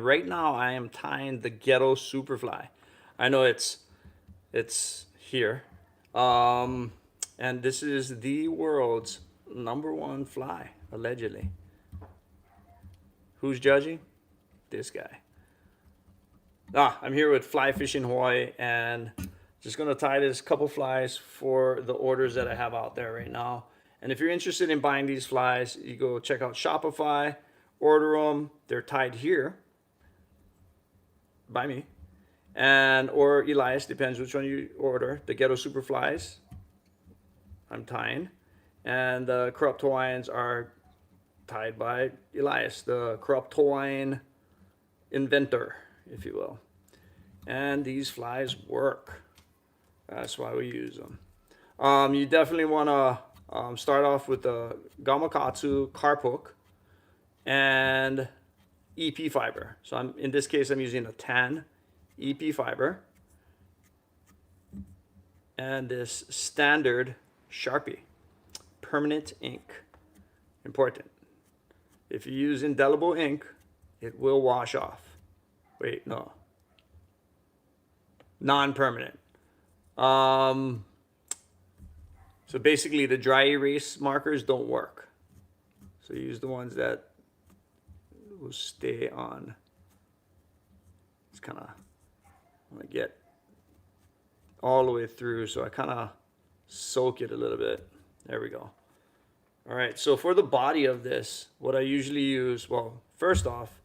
right now I am tying the Ghetto Super Fly. I know it's here. Um, and this is the world's #1 fly, allegedly. Who's judging? This guy. I'm here with Fly Fishing Hawaii and just gonna tie this couple flies for the orders that I have out there right now. And if you're interested in buying these flies, you go check out Shopify, order them. They're tied here by me, and or Elias, depends which one you order. The Ghetto Super Flies, I'm tying, and the Corrupt Hawaiians are tied by Elias, the Corrupt Hawaiian inventor, if you will. And these flies work. That's why we use them. You definitely want to start off with the Gamakatsu carp hook and EP fiber. So in this case, I'm using a tan EP fiber and this standard Sharpie, permanent ink. Important. If you use indelible ink, it will wash off. Wait, no. Non-permanent. So basically the dry erase markers don't work. So use the ones that will stay on. It's kind of, I want to get all the way through, so I kind of soak it a little bit. There we go. All right, so for the body of this, what I usually use, well, first off,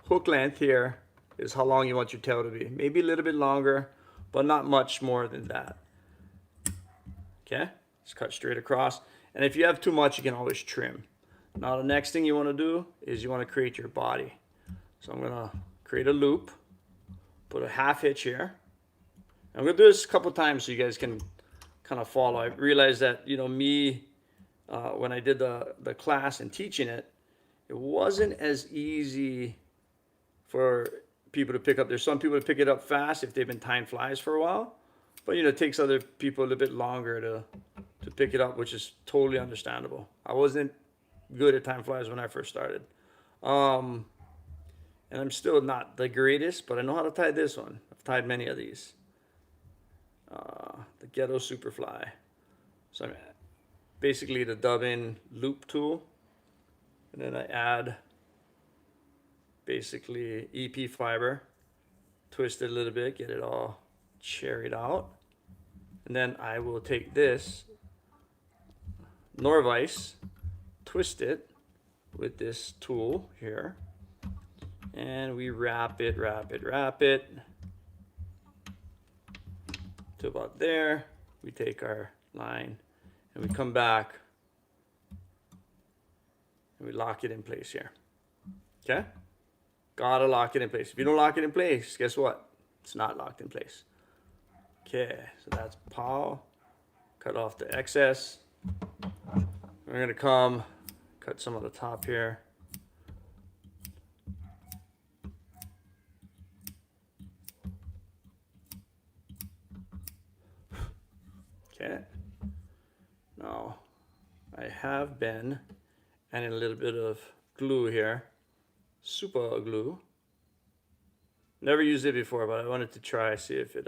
hook length here is how long you want your tail to be. Maybe a little bit longer, but not much more than that. Okay, just cut straight across. And if you have too much, you can always trim. Now the next thing you want to do is you want to create your body. So I'm going to create a loop, put a half hitch here. I'm going to do this a couple times so you guys can kind of follow. I realized that, when I did the class and teaching it, it wasn't as easy for people to pick up. There's some people that pick it up fast if they've been tying flies for a while, but it takes other people a little bit longer to pick it up, which is totally understandable. I wasn't good at tying flies when I first started, and I'm still not the greatest, but I know how to tie this one. I've tied many of these. The Ghetto Super Fly. So I'm basically the dub-in loop tool, and then I add basically EP fiber, twist it a little bit, get it all cherried out, and then I will take this Norvise, twist it with this tool here, and we wrap it to about there. We take our line and we come back and we lock it in place here. Okay? Gotta lock it in place. If you don't lock it in place, guess what? It's not locked in place. Okay, so that's pow. Cut off the excess. We're gonna come cut some of the top here. Okay. Now I have been adding a little bit of glue here. Super glue. Never used it before, but I wanted to try, see if it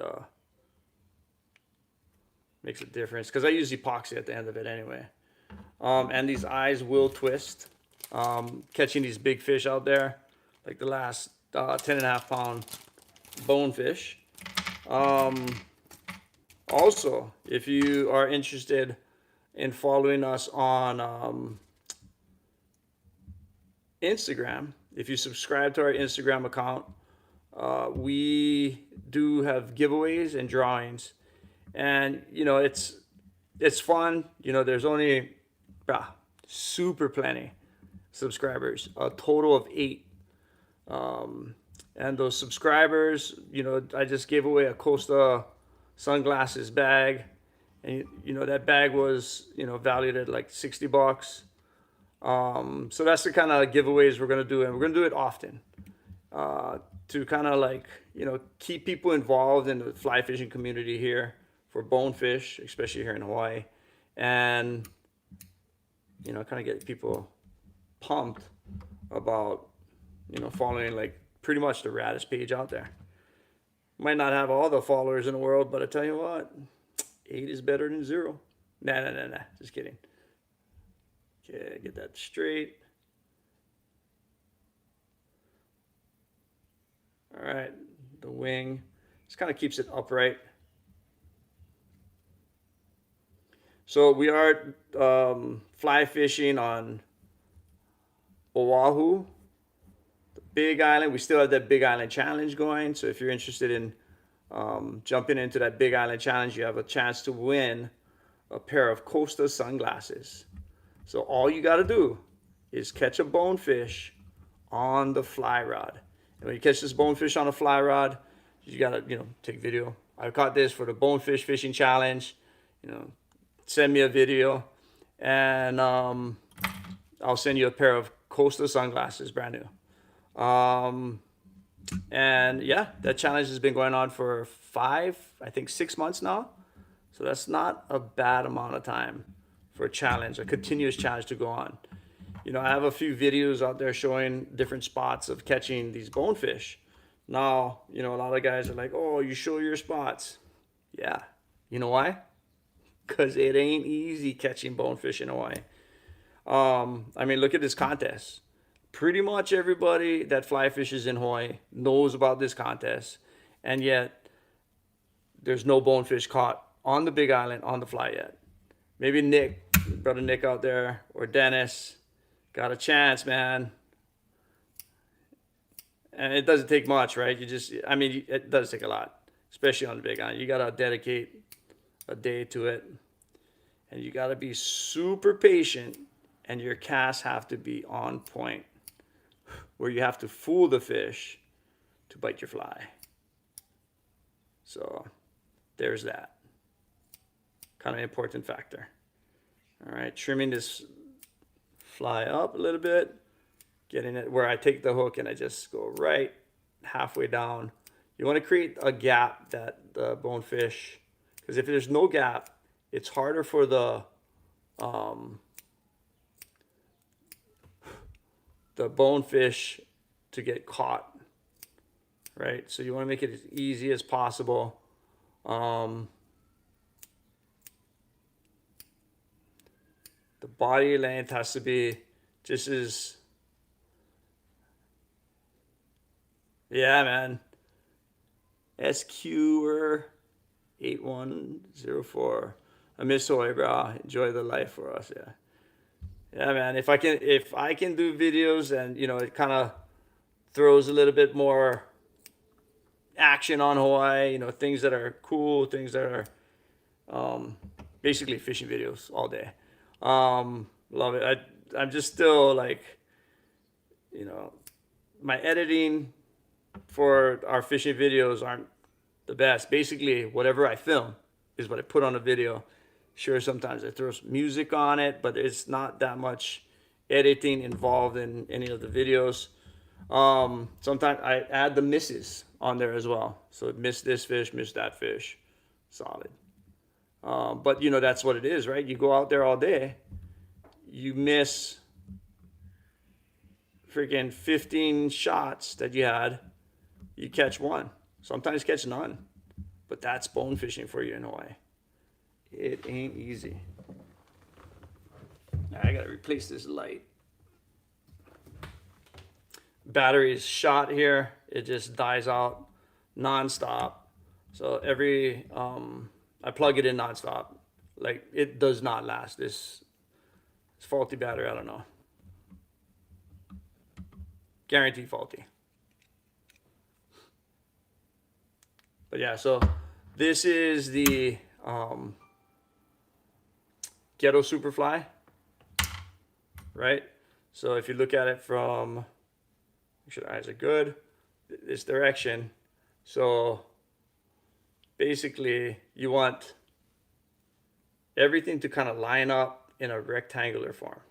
makes a difference, because I use epoxy at the end of it anyway. And these eyes will twist. Catching these big fish out there, like the last 10.5 pound bonefish. Also, if you are interested in following us on Instagram, if you subscribe to our Instagram account, we do have giveaways and drawings, and it's fun. There's only super plenty subscribers, a total of 8. And those subscribers, I just gave away a Costa sunglasses bag, and that bag was valued at like $60. So that's the kind of giveaways we're gonna do, and we're gonna do it often, to kind of like keep people involved in the fly fishing community here for bonefish, especially here in Hawaii, and kind of get people pumped about, following like pretty much the raddest page out there. Might not have all the followers in the world, but I tell you what, 8 is better than 0. Nah. Just kidding. Okay, get that straight. All right, the wing. Just kind of keeps it upright. So we are fly fishing on Oahu, the Big Island. We still have that Big Island Challenge going. So if you're interested in jumping into that Big Island Challenge, you have a chance to win a pair of Costa sunglasses. So all you got to do is catch a bonefish on the fly rod. And when you catch this bonefish on a fly rod, you got to, take video. I caught this for the Bonefish Fishing Challenge. Send me a video, and I'll send you a pair of Costa sunglasses, brand new. And yeah, that challenge has been going on for 6 months now. So that's not a bad amount of time for a challenge, a continuous challenge to go on. I have a few videos out there showing different spots of catching these bonefish. Now, a lot of guys are like, oh, you show your spots. Yeah. You know why? Because it ain't easy catching bonefish in Hawaii. Look at this contest. Pretty much everybody that fly fishes in Hawaii knows about this contest. And yet, there's no bonefish caught on the Big Island on the fly yet. Maybe Nick, brother Nick out there, or Dennis, got a chance, man. And it doesn't take much, right? It does take a lot, especially on the Big Island. You got to dedicate a day to it. And you got to be super patient, and your casts have to be on point, where you have to fool the fish to bite your fly. So there's that. Kind of important factor. All right, trimming this fly up a little bit, getting it where I take the hook and I just go right halfway down. You want to create a gap that the bonefish, because if there's no gap, it's harder for the bonefish to get caught, right? So you want to make it as easy as possible. The body length has to be just as, yeah, man. SQer 8104. I miss Hawaii, bro. Enjoy the life for us, yeah. Yeah, man. If I can do videos and it kind of throws a little bit more action on Hawaii, things that are cool, things that are basically fishing videos all day. Love it. I'm just still like, my editing for our fishing videos aren't the best. Basically, whatever I film is what I put on a video. Sure, sometimes I throw some music on it, but it's not that much editing involved in any of the videos. Sometimes I add the misses on there as well. So miss this fish, miss that fish. Solid. But that's what it is, right? You go out there all day, you miss freaking 15 shots that you had, you catch one. Sometimes catch none. But that's bone fishing for you in Hawaii. It ain't easy. I gotta replace this light. Battery is shot here. It just dies out non-stop. So I plug it in non-stop. Like, it does not last. This faulty battery, I don't know. Guaranteed faulty. But yeah, so this is the Ghetto Super Fly, right? So if you look at it from, make sure the eyes are good, this direction. So basically you want everything to kind of line up in a rectangular form,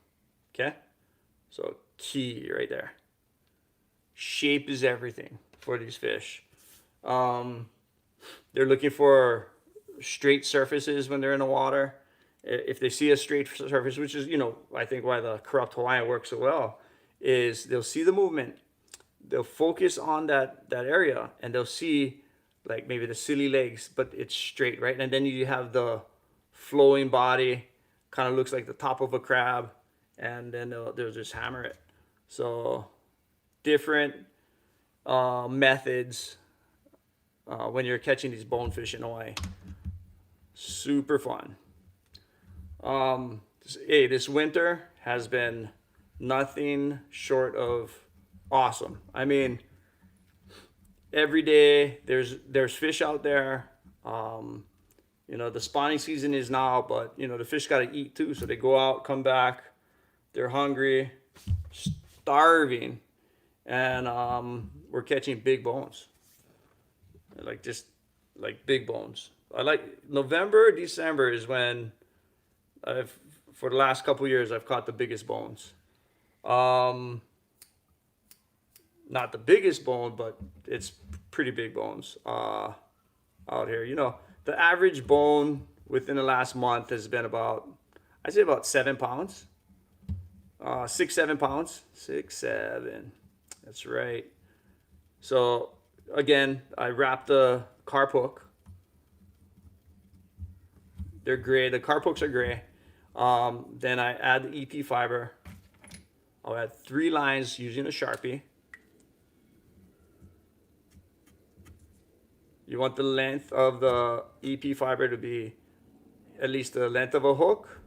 okay? So key right there. Shape is everything for these fish. They're looking for straight surfaces when they're in the water. If they see a straight surface, which is, I think why the corrupt Hawaiian works so well, is they'll see the movement, they'll focus on that area, and they'll see like maybe the silly legs, but it's straight, right? And then you have the flowing body, kind of looks like the top of a crab, and then they'll just hammer it. So different methods when you're catching these bonefish in Hawaii. Super fun. Hey, this winter has been nothing short of awesome. I mean, every day there's fish out there. You know, the spawning season is now, but you know the fish got to eat too, so they go out, come back, they're hungry, starving, and we're catching big bones, like just like big bones. I like November, December is when for the last couple years I've caught the biggest bones. Not the biggest bone, but it's pretty big bones out here. You know, the average bone within the last month has been about, I'd say about 7 pounds. 6, 7 pounds. 6, 7. That's right. So again, I wrap the carp hook. They're gray. The carp hooks are gray. Then I add the EP fiber. I'll add 3 lines using a Sharpie. You want the length of the EP fiber to be at least the length of a hook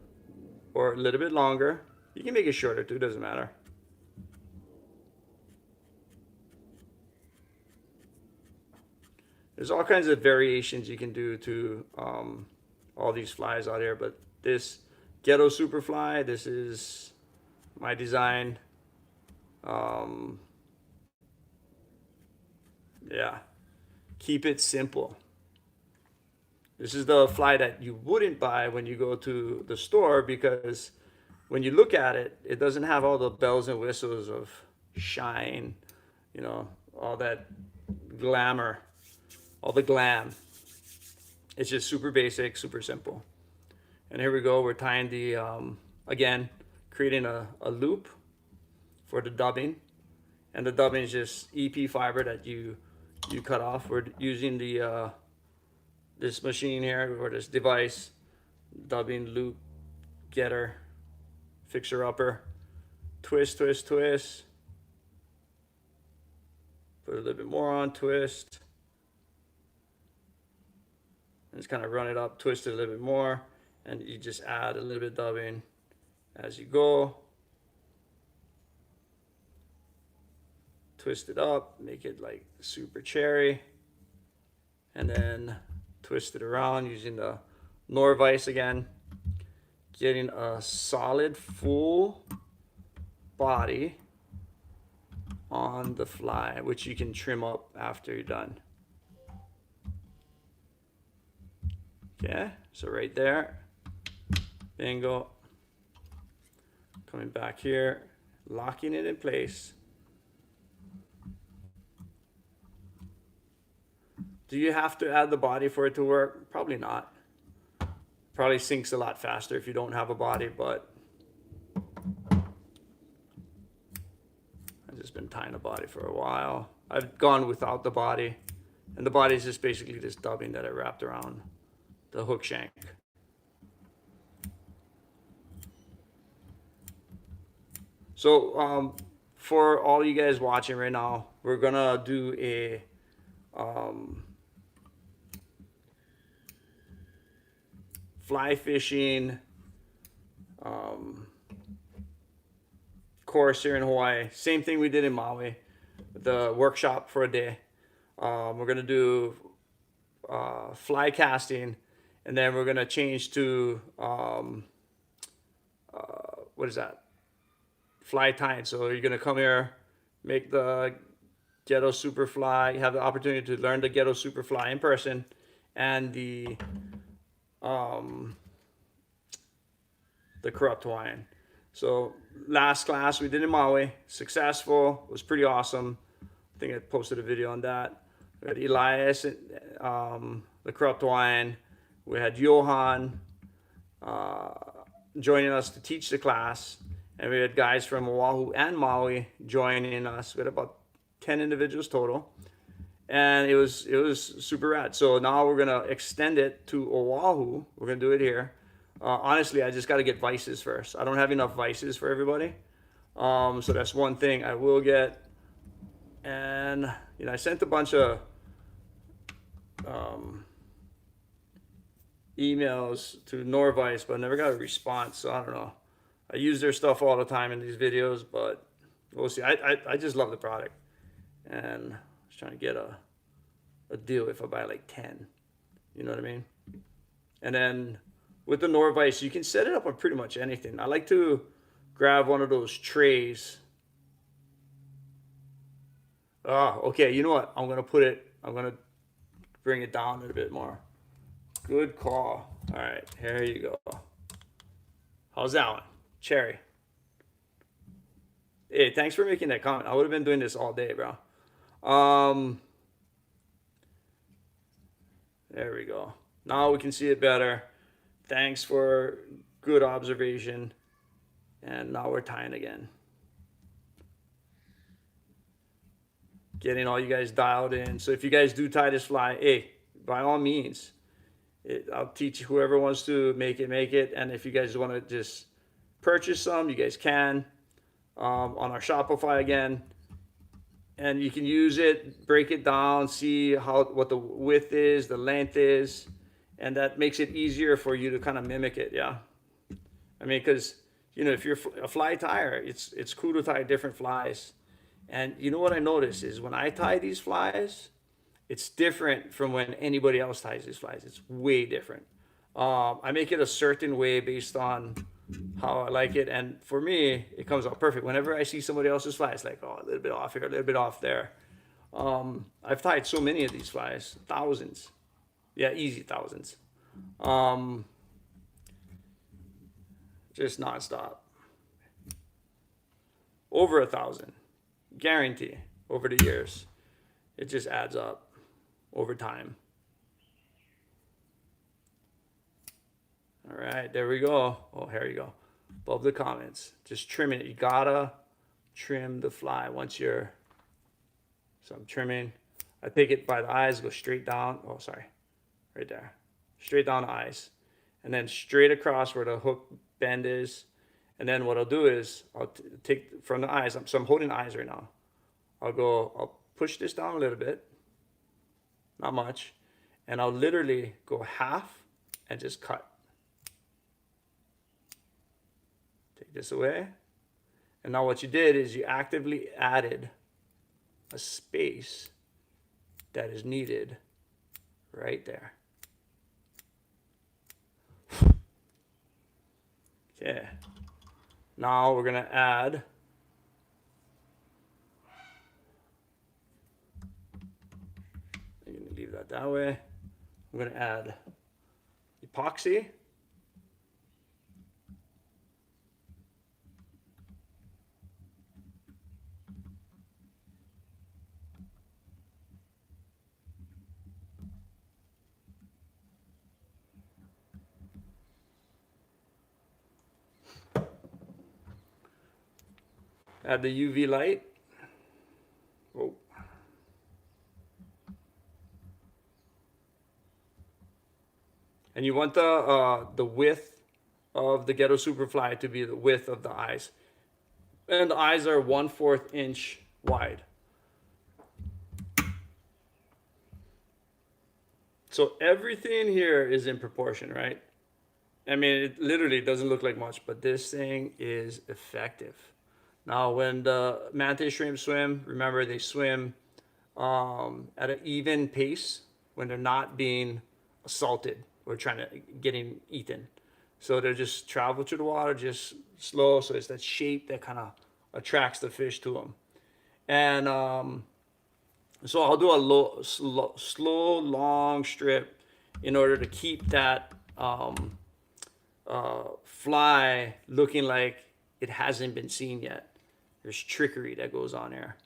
or a little bit longer. You can make it shorter too, doesn't matter. There's all kinds of variations you can do to all these flies out here, but this Ghetto Super Fly, this is my design. Yeah, keep it simple. This is the fly that you wouldn't buy when you go to the store, because when you look at it, it doesn't have all the bells and whistles of shine, you know, all that glamour, all the glam. It's just super basic, super simple. And here we go, we're tying the, again, creating a loop for the dubbing. And the dubbing is just EP fiber that you cut off. We're using the this machine here, or this device, dubbing loop getter, fixer upper, twist, twist, twist. Put a little bit more on, twist. And just kind of run it up, twist it a little bit more, and you just add a little bit of dubbing as you go. Twist it up, make it like super cherry, and then twist it around using the Norvise again, getting a solid full body on the fly, which you can trim up after you're done. Okay, so right there, bingo. Coming back here, locking it in place. Do you have to add the body for it to work? Probably not. Probably sinks a lot faster if you don't have a body, but I've just been tying the body for a while. I've gone without the body, and the body is just basically this dubbing that I wrapped around the hook shank. So for all you guys watching right now, we're gonna do a fly fishing course here in Hawaii. Same thing we did in Maui, the workshop for a day. We're gonna do fly casting, and then we're gonna change to what is that? Fly tying. So you're gonna come here, make the Ghetto Super Fly. You have the opportunity to learn the Ghetto Super Fly in person, and the corrupt Hawaiian. So last class we did in Maui, successful, was pretty awesome. I think I posted a video on that. We had Elias, the corrupt Hawaiian. We had Johan joining us to teach the class, And we had guys from Oahu and Maui joining us. We had about 10 individuals total. And it was super rad. So now we're gonna extend it to Oahu. We're gonna do it here. Honestly, I just got to get vices first. I don't have enough vices for everybody. So that's one thing I will get. And I sent a bunch of emails to Norvice, but I never got a response. So I don't know. I use their stuff all the time in these videos, but we'll see. I just love the product, and I was trying to get a deal if I buy like 10. You know what I mean? And then with the Norvice, you can set it up on pretty much anything. I like to grab one of those trays. Oh, okay. You know what? I'm going to bring it down a little bit more. Good call. All right. Here you go. How's that one? Cherry. Hey, thanks for making that comment. I would have been doing this all day, bro. There we go. Now we can see it better. Thanks for good observation. And now we're tying again. Getting all you guys dialed in. So if you guys do tie this fly, hey, by all means, I'll teach whoever wants to make it. And if you guys want to just purchase some, you guys can on our Shopify again. And you can use it, break it down, see what the width is, the length is, and that makes it easier for you to kind of mimic it. Yeah, I mean, because if you're a fly tyer, it's cool to tie different flies. And you know what I notice is when I tie these flies, it's different from when anybody else ties these flies. It's way different. I make it a certain way based on how I like it, and for me, it comes out perfect. Whenever I see somebody else's fly, it's like, oh, a little bit off here, a little bit off there. I've tied so many of these flies, thousands. Yeah, easy thousands. Just nonstop. Over 1,000. Guarantee over the years. It just adds up over time. All right, there we go. Oh, here you go. Above the comments. Just trimming it. You gotta trim the fly once you're... So I'm trimming. I take it by the eyes, go straight down. Oh, sorry. Right there. Straight down the eyes. And then straight across where the hook bend is. And then what I'll do is I'll take from the eyes. So I'm holding the eyes right now. I'll push this down a little bit. Not much. And I'll literally go half and just cut. Take this away. And now what you did is you actively added a space that is needed right there. Okay. Now we're going to add I'm going to leave that way. I'm going to add epoxy. Add the UV light. Whoa. And you want the width of the Ghetto Super Fly to be the width of the eyes. And the eyes are 1/4 inch wide. So everything here is in proportion, right? I mean, it literally doesn't look like much, but this thing is effective. Now, when the manta shrimp swim, remember they swim at an even pace when they're not being assaulted or getting eaten. So they just travel through the water just slow. So it's that shape that kind of attracts the fish to them. And so I'll do a slow, long strip in order to keep that fly looking like it hasn't been seen yet. There's trickery that goes on here.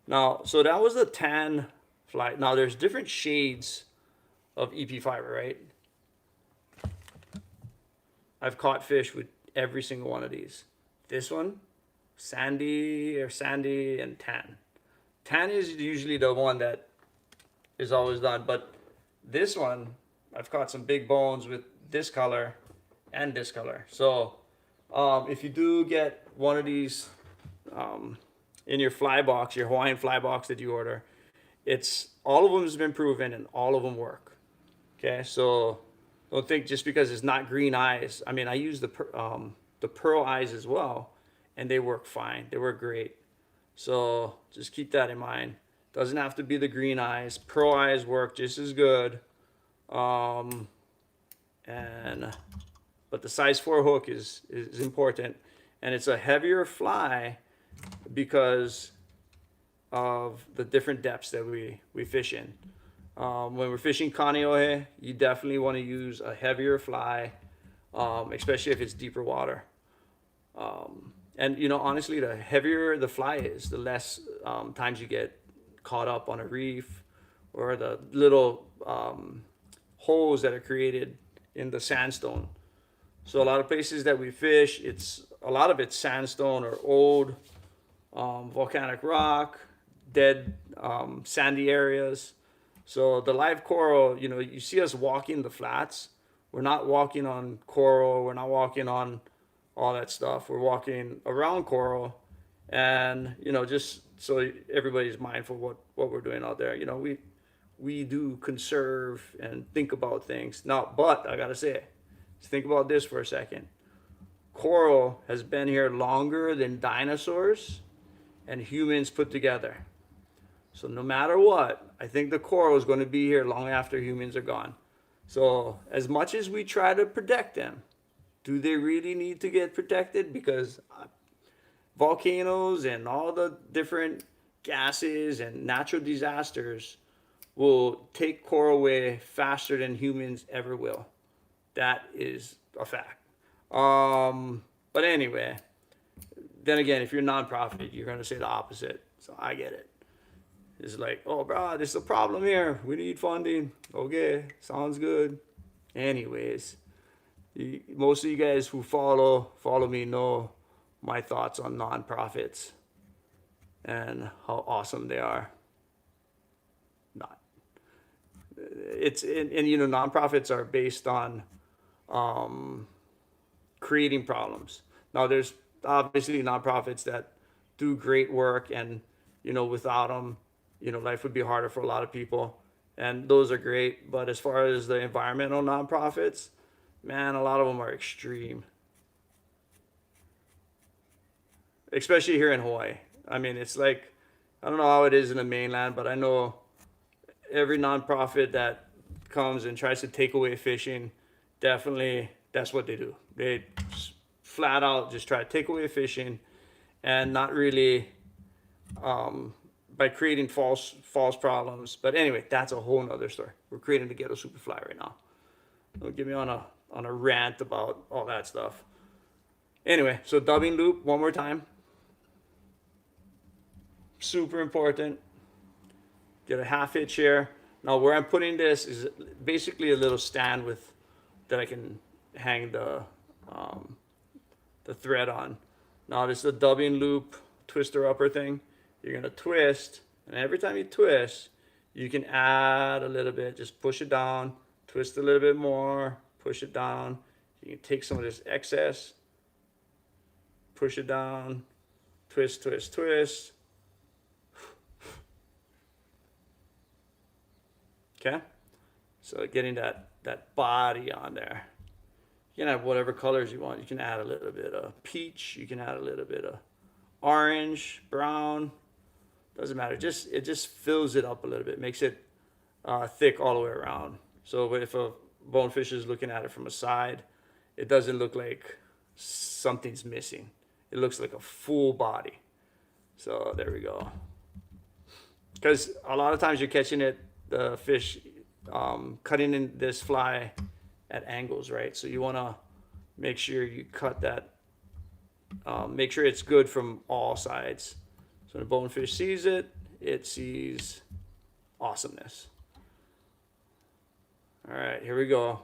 Now, so that was the tan fly. Now there's different shades of EP fiber, right? I've caught fish with every single one of these. This one, sandy and tan. Tan is usually the one that is always done, but this one, I've caught some big bones with this color and this color. So if you do get one of these in your fly box, your Hawaiian fly box that you order, it's all of them has been proven and all of them work. Okay, so don't think just because it's not green eyes. I mean, I use the pearl eyes as well, and they work fine. They work great. So just keep that in mind. Doesn't have to be the green eyes. Pearl eyes work just as good. Um, and but the size 4 hook is important, and it's a heavier fly because of the different depths that we fish in. When we're fishing Kaneohe, you definitely want to use a heavier fly, especially if it's deeper water. And you know, honestly, the heavier the fly is, the less times you get caught up on a reef or the little holes that are created in the sandstone. So a lot of places that we fish, a lot of it's sandstone or old volcanic rock, dead sandy areas. So the live coral, you know, you see us walking the flats. We're not walking on coral. We're not walking on all that stuff. We're walking around coral, and you know, just so everybody's mindful what we're doing out there. You know, we do conserve and think about things. Now, but I gotta say, think about this for a second. Coral has been here longer than dinosaurs and humans put together. So no matter what, I think the coral is going to be here long after humans are gone. So as much as we try to protect them, do they really need to get protected? Because volcanoes and all the different gases and natural disasters will take coral away faster than humans ever will. That is a fact. But anyway, then again, if you're a nonprofit, you're going to say the opposite. So I get it. It's like, oh, bro, there's a problem here. We need funding. Okay, sounds good. Anyways, most of you guys who follow me know my thoughts on nonprofits and how awesome they are. Not. And you know, nonprofits are based on creating problems. Now, there's obviously nonprofits that do great work, and you know, without them, you know, life would be harder for a lot of people, and those are great. But as far as the environmental nonprofits, man, a lot of them are extreme, especially here in Hawaii. I mean, it's like, I don't know how it is in the mainland, but I know every nonprofit that comes and tries to take away fishing, definitely that's what they do. They flat out just try to take away fishing, and not really by creating false problems. But anyway, that's a whole nother story. We're creating the Ghetto Super Fly right now. Don't get me on a rant about all that stuff. Anyway, so dubbing loop one more time. Super important. Get a half hitch here. Now where I'm putting this is basically a little stand with that I can hang the thread on. Now this is a dubbing loop twister upper thing. You're gonna twist, and every time you twist, you can add a little bit. Just push it down, twist a little bit more, push it down. You can take some of this excess, push it down, twist, twist, twist. Okay, so getting that body on there. You can have whatever colors you want. You can add a little bit of peach. You can add a little bit of orange, brown. Doesn't matter. It just fills it up a little bit. Makes it thick all the way around. So if a bonefish is looking at it from a side, it doesn't look like something's missing. It looks like a full body. So there we go. Because a lot of times you're catching the fish cutting in this fly at angles, right? So you want to make sure you cut that, make sure it's good from all sides. So when a bonefish sees it, it sees awesomeness. All right, here we go.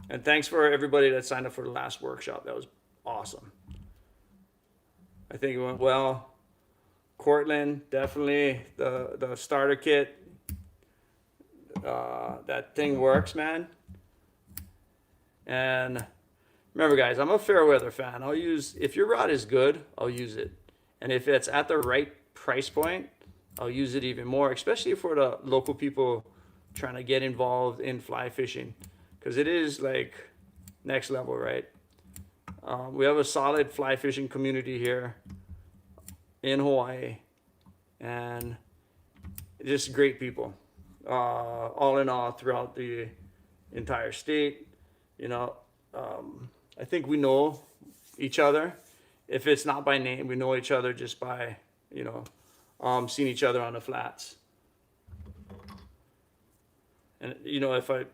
And thanks for everybody that signed up for the last workshop. That was awesome. I think it went well. Cortland, definitely the starter kit. That thing works, man. And remember, guys, I'm a fair weather fan. I'll use, if your rod is good, I'll use it. And if it's at the right price point, I'll use it even more, especially for the local people trying to get involved in fly fishing, because it is like next level, right? We have a solid fly fishing community here in Hawaii, and just great people, all in all, throughout the entire state. You know, I think we know each other. If it's not by name, we know each other just by, you know, seeing each other on the flats. And, you know, if I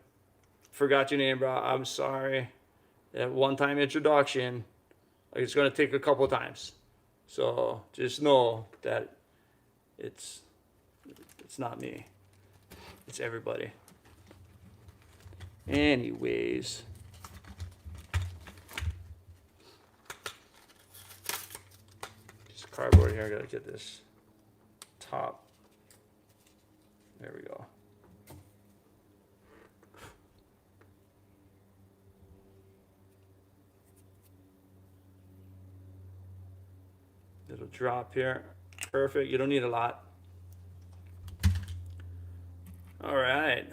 forgot your name, bro, I'm sorry. That one-time introduction, like, it's going to take a couple times. So just know that it's not me. It's everybody. Anyways. Just cardboard here. I got to get this top. There we go. Little drop here. Perfect. You don't need a lot. All right.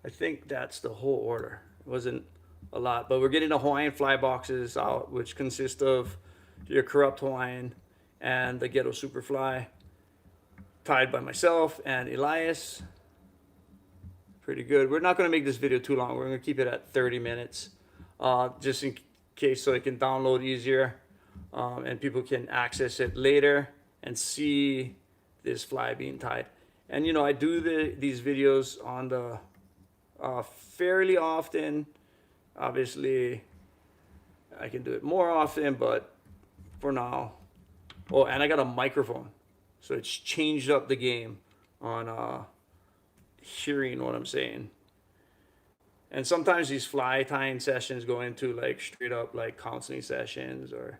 I think that's the whole order. It wasn't a lot, but we're getting the Hawaiian fly boxes out, which consist of your Corrupt Hawaiian and the Ghetto Super Fly, tied by myself and Elias. Pretty good. We're not going to make this video too long. We're going to keep it at 30 minutes, just in case, so it can download easier, and people can access it later and see this fly being tied. And, you know, I do these videos on the fairly often. Obviously, I can do it more often, but for now. Oh, and I got a microphone, so it's changed up the game on hearing what I'm saying. And sometimes these fly tying sessions go into like straight up like counseling sessions or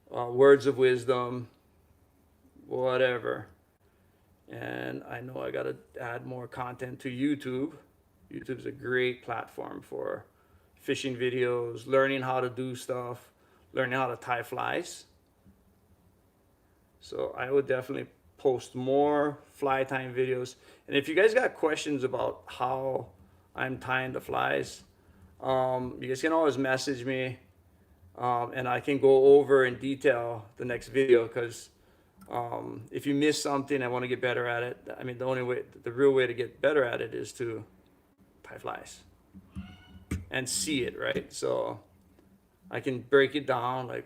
words of wisdom, whatever. And I know I got to add more content to YouTube. YouTube's a great platform for fishing videos, learning how to do stuff, learning how to tie flies. So I would definitely post more fly tying videos. And if you guys got questions about how I'm tying the flies, you guys can always message me, and I can go over in detail the next video, because if you miss something and want to get better at it, I mean, the real way to get better at it is to tie flies and see it, right? So I can break it down like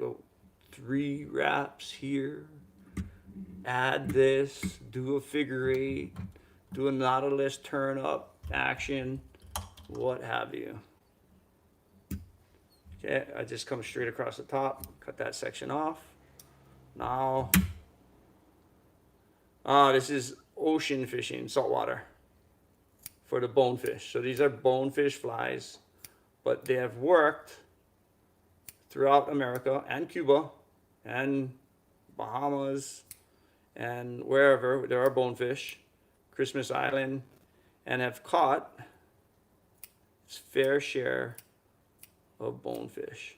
3 wraps here, add this, do a figure 8, do a nautilus turn up action, what have you. Okay, I just come straight across the top, cut that section off. Now, this is ocean fishing, saltwater, for the bonefish. So these are bonefish flies, but they have worked throughout America and Cuba and Bahamas and wherever there are bonefish, Christmas Island, and have caught its fair share of bonefish.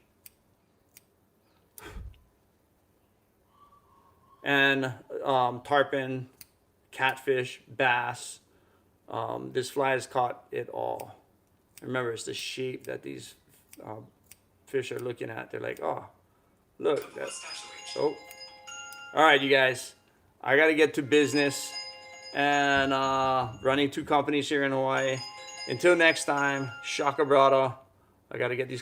And tarpon, catfish, bass. This fly has caught it all. Remember, it's the shape that these fish are looking at. They're like, oh, look. Oh. All right, you guys. I got to get to business and running 2 companies here in Hawaii. Until next time, Shaka Brada. I got to get these calls.